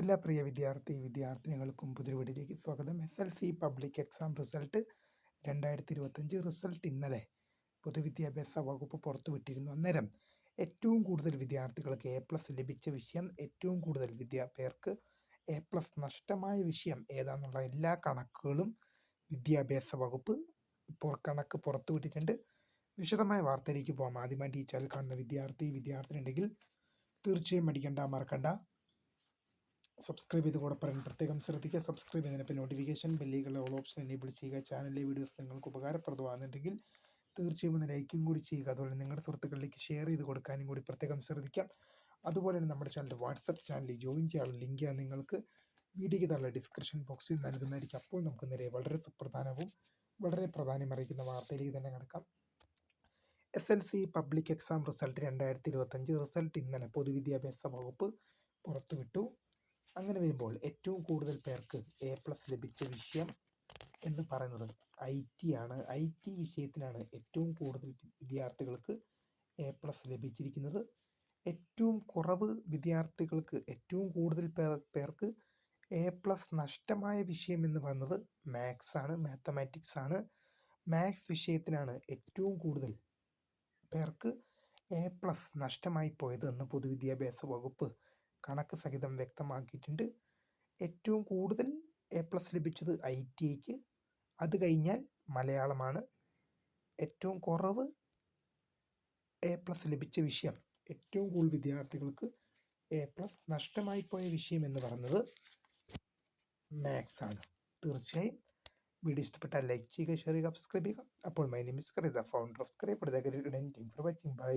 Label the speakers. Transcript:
Speaker 1: എല്ലാ പ്രിയ വിദ്യാർത്ഥിനികൾക്കും പുതിയൊരു വീഡിയോയിലേക്ക് സ്വാഗതം. SLC public exam result 2025 result ഇന്നലെ പൊതുവിദ്യാഭ്യാസ വകുപ്പ് പുറത്തുവിട്ടിരുന്നു. അന്നേരം ഏറ്റവും കൂടുതൽ വിദ്യാർത്ഥികൾക്ക് A+ ലഭിച്ച വിഷയം, ഏറ്റവും കൂടുതൽ പേർക്ക് A+ നഷ്ടമായ വിഷയം ഏതാണെന്നുള്ള എല്ലാ കണക്കുകളും വിദ്യാഭ്യാസ വകുപ്പ് കണക്ക് പുറത്തുവിട്ടിട്ടുണ്ട്. വിശദമായ വാർത്തയിലേക്ക് പോകാം. ആദ്യമായിട്ട് ഈ ചാനൽ കാണുന്ന വിദ്യാർത്ഥിനി ഉണ്ടെങ്കിൽ തീർച്ചയായും മറക്കണ്ട സബ്സ്ക്രൈബ് ചെയ്ത് കൂടെ പറയാൻ പ്രത്യേകം ശ്രദ്ധിക്കുക. സബ്സ്ക്രൈബ് ചെയ്തതിനപ്പോൾ നോട്ടിഫിക്കേഷൻ ബെല്ലുകളുടെ ഓൾ ഓപ്ഷൻ എനേബിൾ ചെയ്യുക. ചാനലിലെ വീഡിയോസ് നിങ്ങൾക്ക് ഉപകാരപ്രദമാകുന്നുണ്ടെങ്കിൽ തീർച്ചയായും ഒന്ന് ലൈക്കും കൂടി ചെയ്യുക. അതുപോലെ നിങ്ങളുടെ സുഹൃത്തുക്കളിലേക്ക് ഷെയർ ചെയ്ത് കൊടുക്കാനും കൂടി പ്രത്യേകം ശ്രദ്ധിക്കാം. അതുപോലെ തന്നെ നമ്മുടെ ചാനൽ വാട്സപ്പ് ചാനലിൽ ജോയിൻ ചെയ്യാനുള്ള ലിങ്ക് നിങ്ങൾക്ക് വീഡിയോയ്ക്ക് താഴെ ഡിസ്ക്രിപ്ഷൻ ബോക്സിൽ നൽകുന്നതായിരിക്കും. അപ്പോൾ നമുക്ക് നേരെ വളരെ സുപ്രധാനവും വളരെ പ്രാധാന്യമറിയിക്കുന്ന വാർത്തയിലേക്ക് തന്നെ കിടക്കാം. SLC public exam result 2025 result ഇന്നലെ പൊതുവിദ്യാഭ്യാസ വകുപ്പ് പുറത്തുവിട്ടു. അങ്ങനെ വരുമ്പോൾ ഏറ്റവും കൂടുതൽ പേർക്ക് A+ ലഭിച്ച വിഷയം എന്ന് പറയുന്നത് IT ആണ്. IT വിഷയത്തിനാണ് ഏറ്റവും കൂടുതൽ വിദ്യാർത്ഥികൾക്ക് A+ ലഭിച്ചിരിക്കുന്നത്. ഏറ്റവും കുറവ് വിദ്യാർത്ഥികൾക്ക്, ഏറ്റവും കൂടുതൽ പേർക്ക് A+ നഷ്ടമായ വിഷയം എന്ന് പറയുന്നത് മാത്തമാറ്റിക്സ് ആണ്. മാത്സ് വിഷയത്തിനാണ് ഏറ്റവും കൂടുതൽ പേർക്ക് A+ നഷ്ടമായി പോയത് എന്ന് പൊതുവിദ്യാഭ്യാസ വകുപ്പ് കണക്ക് സഹിതം വ്യക്തമാക്കിയിട്ടുണ്ട്. ഏറ്റവും കൂടുതൽ A+ ലഭിച്ചത് ITക്ക്, അത് കഴിഞ്ഞാൽ മലയാളമാണ്. ഏറ്റവും കുറവ് A+ ലഭിച്ച വിഷയം, ഏറ്റവും കൂടുതൽ വിദ്യാർത്ഥികൾക്ക് A+ നഷ്ടമായി പോയ വിഷയം എന്ന് പറയുന്നത് മാത്സ് ആണ്. തീർച്ചയായും വീഡിയോ ഇഷ്ടപ്പെട്ടാൽ ലൈക്ക് ചെയ്യുക, ഷെയർ ചെയ്യുക, സബ്സ്ക്രൈബ് ചെയ്യുക. അപ്പോൾ my name is Karitha, founder of കറിയപ്പെടുക. For watching. ബൈ.